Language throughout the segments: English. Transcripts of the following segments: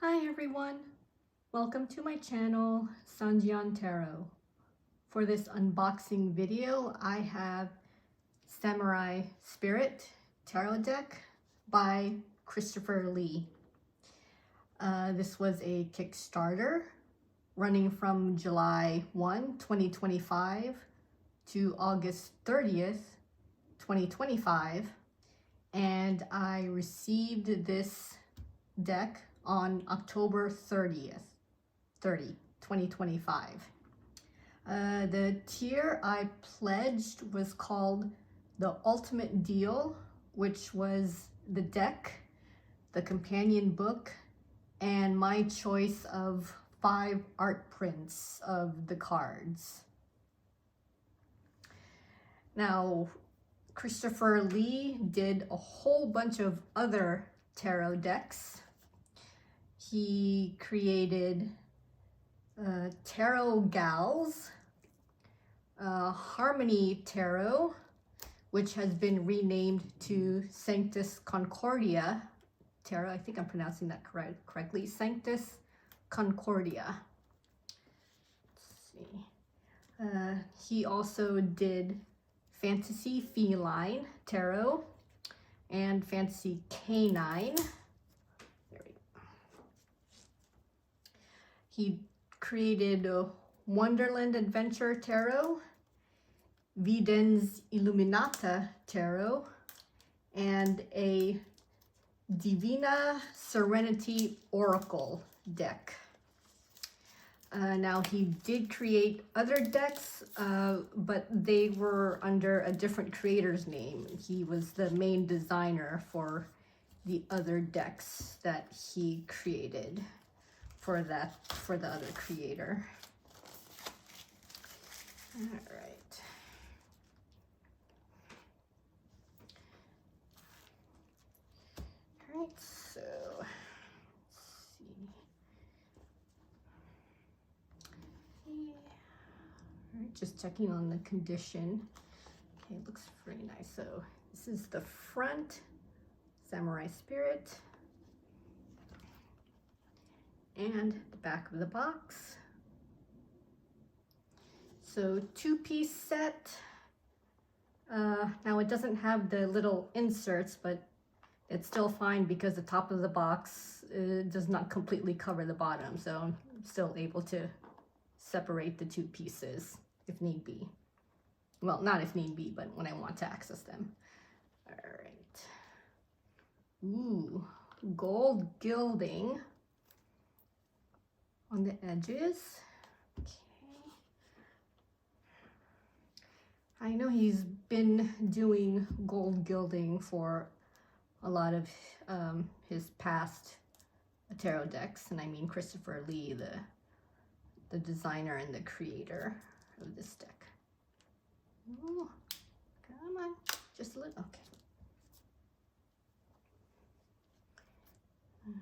Hi everyone! Welcome to my channel, Sanjian Tarot. For this unboxing video, I have Samurai Spirit Tarot Deck by Christopher Lee. This was a Kickstarter running from July 1, 2025 to August 30th, 2025. And I received this deck on October 2025. The tier I pledged was called the Ultimate Deal, which was the deck, the companion book, and my choice of 5 art prints of the cards. Now, Christopher Lee did a whole bunch of other tarot decks. He created Tarot Gals, Harmony Tarot, which has been renamed to Sanctus Concordia Tarot. I think I'm pronouncing that correctly. Sanctus Concordia. Let's see. He also did Fantasy Feline Tarot and Fantasy Canine. He created Wonderland Adventure Tarot, Videns Illuminata Tarot, and a Divina Serenity Oracle deck. Now he did create other decks, but they were under a different creator's name. He was the main designer for the other decks that he created for the other creator. All right. All right, so let's see. All right, just checking on the condition. Okay, it looks pretty nice. So this is the front, Samurai Spirit, and the back of the box. So 2-piece set. Now it doesn't have the little inserts, but it's still fine because the top of the box does not completely cover the bottom. So I'm still able to separate the 2 pieces if need be. Well, not if need be, but when I want to access them. All right. Ooh, gold gilding on the edges. Okay. I know he's been doing gold gilding for a lot of his past tarot decks, and I mean Christopher Lee, the designer and the creator of this deck. Ooh, come on, just a little, okay. All right.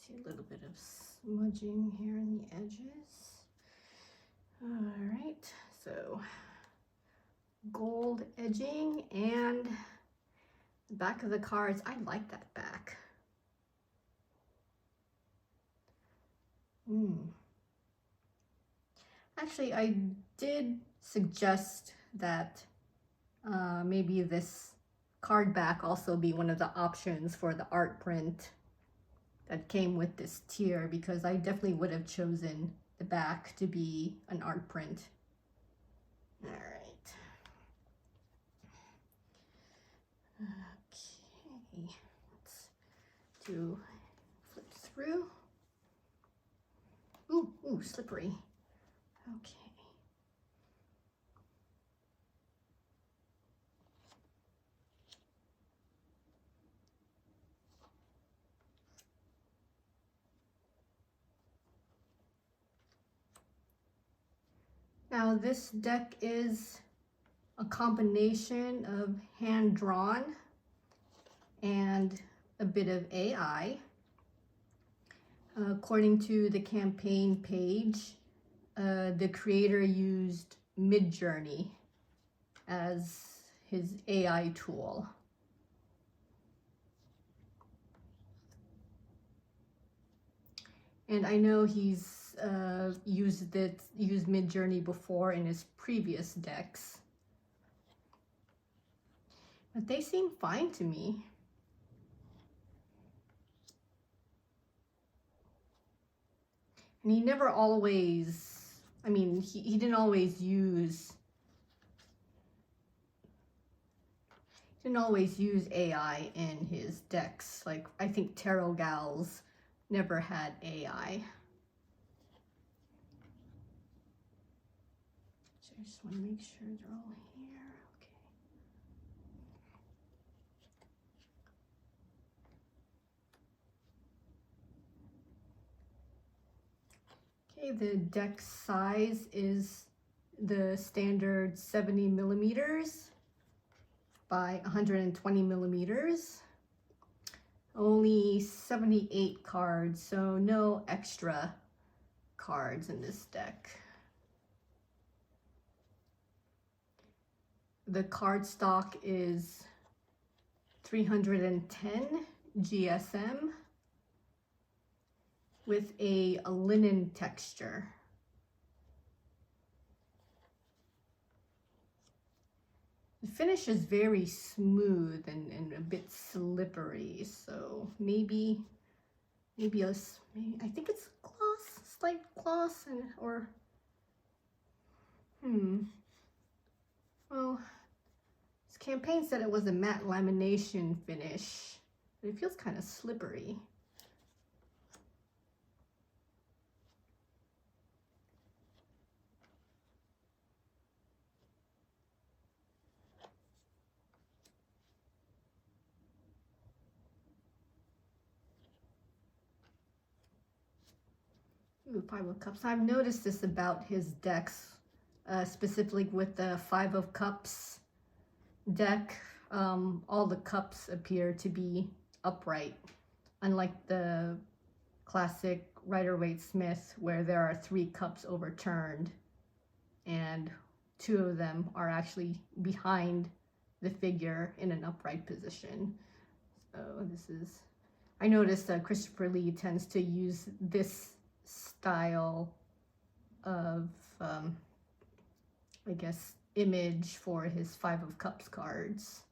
See a little bit of smudging here in the edges. All right, so gold edging and the back of the cards. I like that back. Actually, I did suggest that maybe this card back also be one of the options for the art print that came with this tier, because I definitely would have chosen the back to be an art print. All right. Okay, let's do flip through. Ooh, slippery. Okay. Now this deck is a combination of hand-drawn and a bit of AI. According to the campaign page, the creator used Midjourney as his AI tool. And I know he's used Midjourney before in his previous decks. But they seem fine to me. And he never always, I mean, he didn't always use AI in his decks. Like, I think Tarot Gals never had AI. So I just want to make sure they're all here. Okay. Okay, the deck size is the standard 70 millimeters by 120 millimeters. Only 78 cards, so no extra cards in this deck. The card stock is 310 GSM with a linen texture. The finish is very smooth and a bit slippery, so maybe I think it's gloss, slight gloss, or well, this campaign said it was a matte lamination finish, but it feels kind of slippery. Ooh, Five of Cups. I've noticed this about his decks, specifically with the Five of Cups deck. All the cups appear to be upright, unlike the classic Rider-Waite-Smith, where there are 3 cups overturned and 2 of them are actually behind the figure in an upright position. So I noticed that Christopher Lee tends to use this style of, I guess, image for his Five of Cups cards.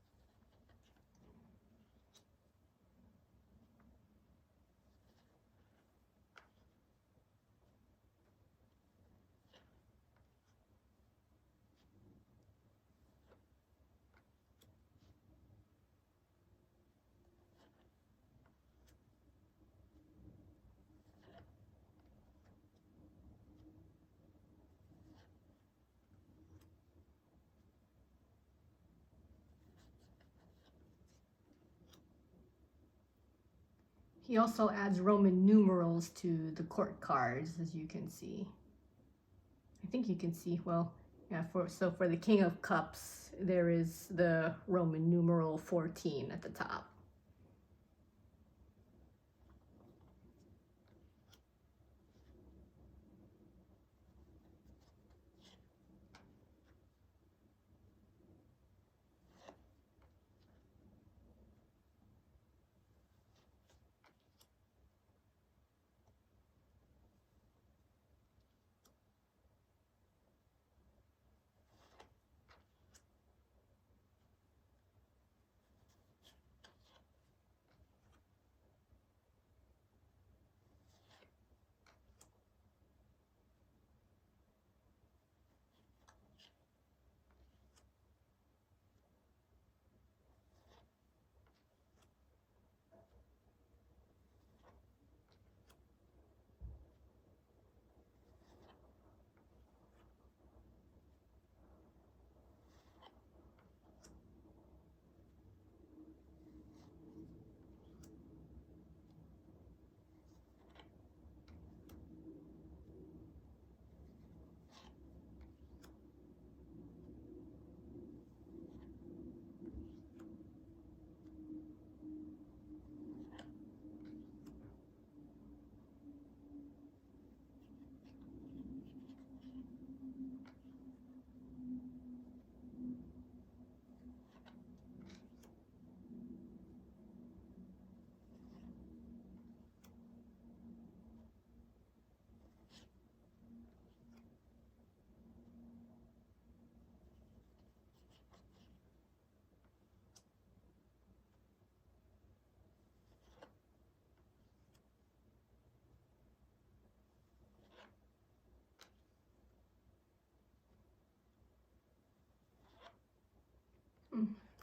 He also adds Roman numerals to the court cards, as you can see. I think you can see, well, yeah, for the King of Cups, there is the Roman numeral 14 at the top.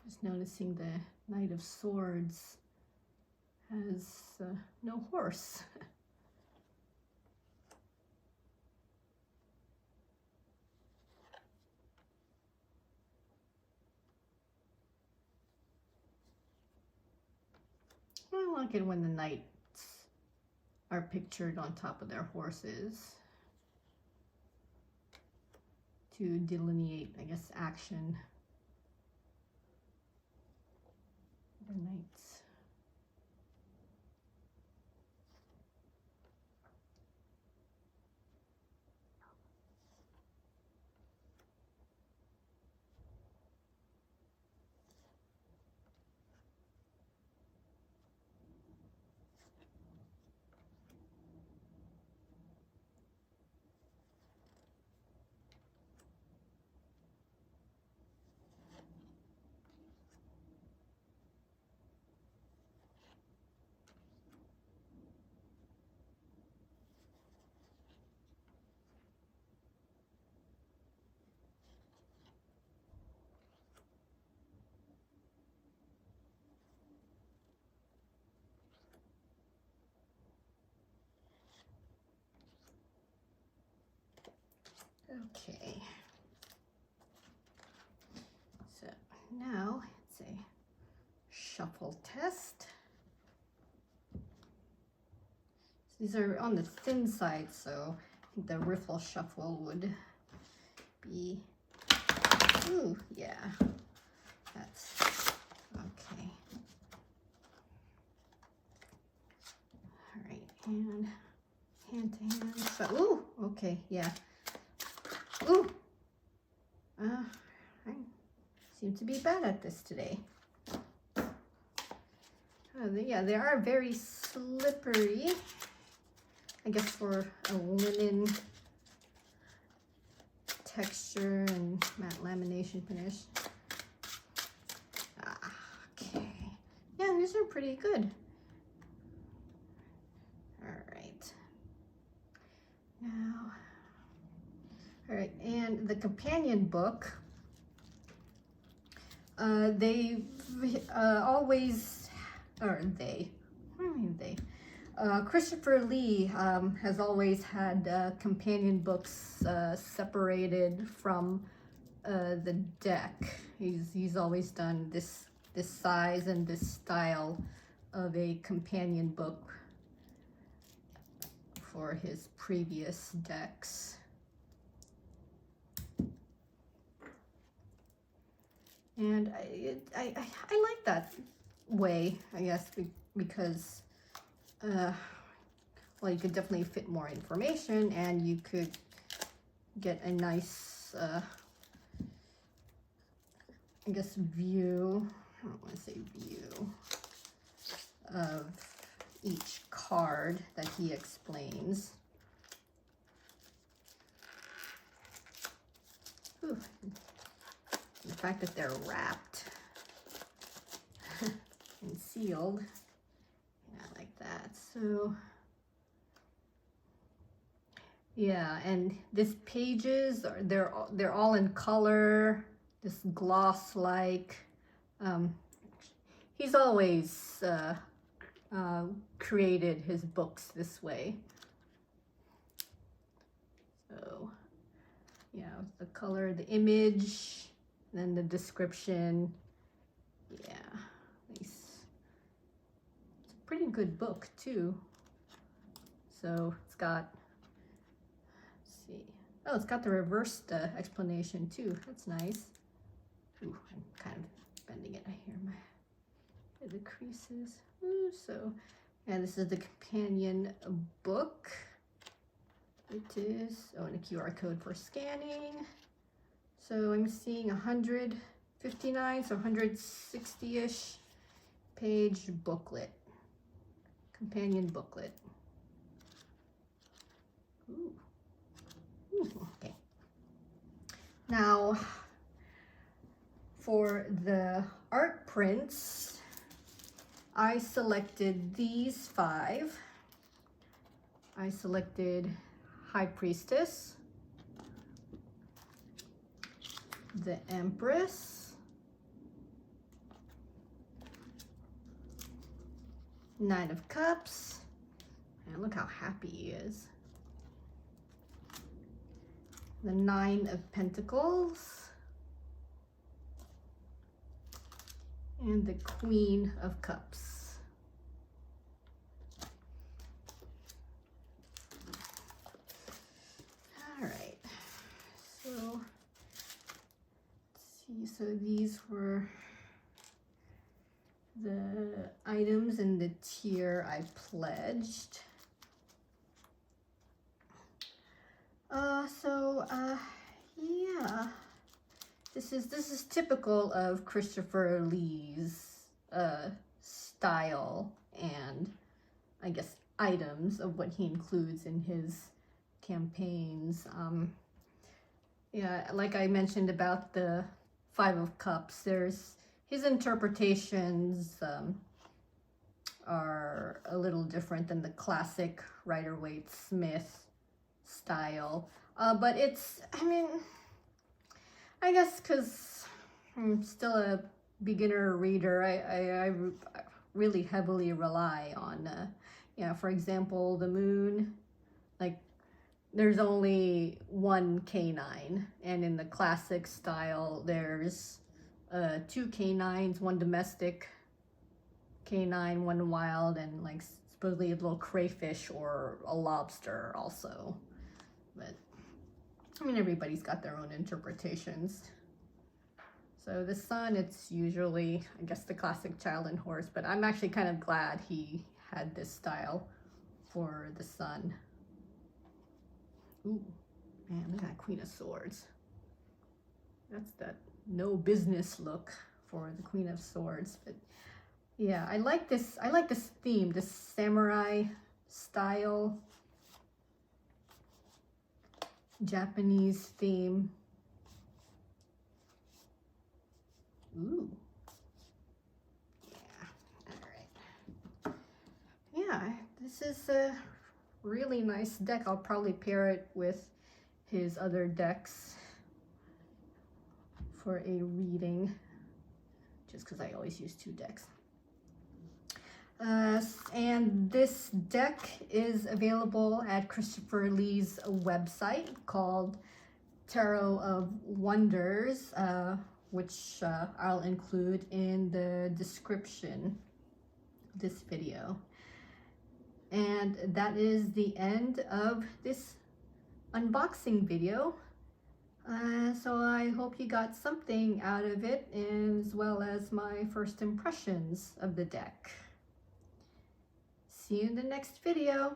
Just noticing the Knight of Swords has no horse. I like it when the knights are pictured on top of their horses to delineate, I guess, action. The knights. Okay, so now it's a shuffle test. These are on the thin side, so I think the riffle shuffle would be, ooh, yeah, that's okay. All right, and hand to hand, so, ooh, okay, yeah. Ooh, I seem to be bad at this today. Yeah, they are very slippery. I guess for a linen texture and matte lamination finish. Okay, yeah, these are pretty good. All right, now. All right, and the companion book, they always, or they, what do I mean they? Christopher Lee has always had companion books separated from the deck. He's always done this size and this style of a companion book for his previous decks. And I like that way, I guess, because, well, you could definitely fit more information and you could get a nice, I guess, view, I don't want to say view, of each card that he explains. Ooh. The fact that they're wrapped and sealed, yeah, like that. So yeah, and this pages are they're all in color, this gloss like. He's always created his books this way. So yeah, the color, the image. Then the description, yeah, nice. It's a pretty good book too. So it's got, let's see, oh, it's got the reversed explanation too. That's nice. Ooh, I'm kind of bending it. I hear the creases. Ooh, so yeah, this is the companion book. It is, oh, and a QR code for scanning. So I'm seeing 159, so 160-ish page booklet, companion booklet. Ooh. Ooh, okay. Now, for the art prints, I selected these 5. I selected High Priestess, the Empress, Nine of Cups. And look how happy he is. The Nine of Pentacles. And the Queen of Cups. All right. So, let's see. So these were the items in the tier I pledged. Yeah, this is typical of Christopher Lee's style and I guess items of what he includes in his campaigns. Yeah, like I mentioned about the Five of Cups, there's his interpretations are a little different than the classic Rider-Waite-Smith style. But it's, I mean, I guess because I'm still a beginner reader, I really heavily rely on, you know, for example, the moon, like there's only one canine, and in the classic style, there's two canines, one domestic canine, one wild, and like supposedly a little crayfish or a lobster also. But I mean, everybody's got their own interpretations. So the sun, it's usually, I guess, the classic child and horse, but I'm actually kind of glad he had this style for the sun. Ooh, man, look at that Queen of Swords. That's that no business look for the Queen of Swords. But yeah, I like this theme, this samurai style, Japanese theme. Ooh. Yeah, all right. Yeah, this is a really nice deck. I'll probably pair it with his other decks for a reading, just because I always use two decks. And this deck is available at Christopher Lee's website called Tarot of Wonders, which I'll include in the description of this video. And that is the end of this unboxing video. So I hope you got something out of it, as well as my first impressions of the deck. See you in the next video.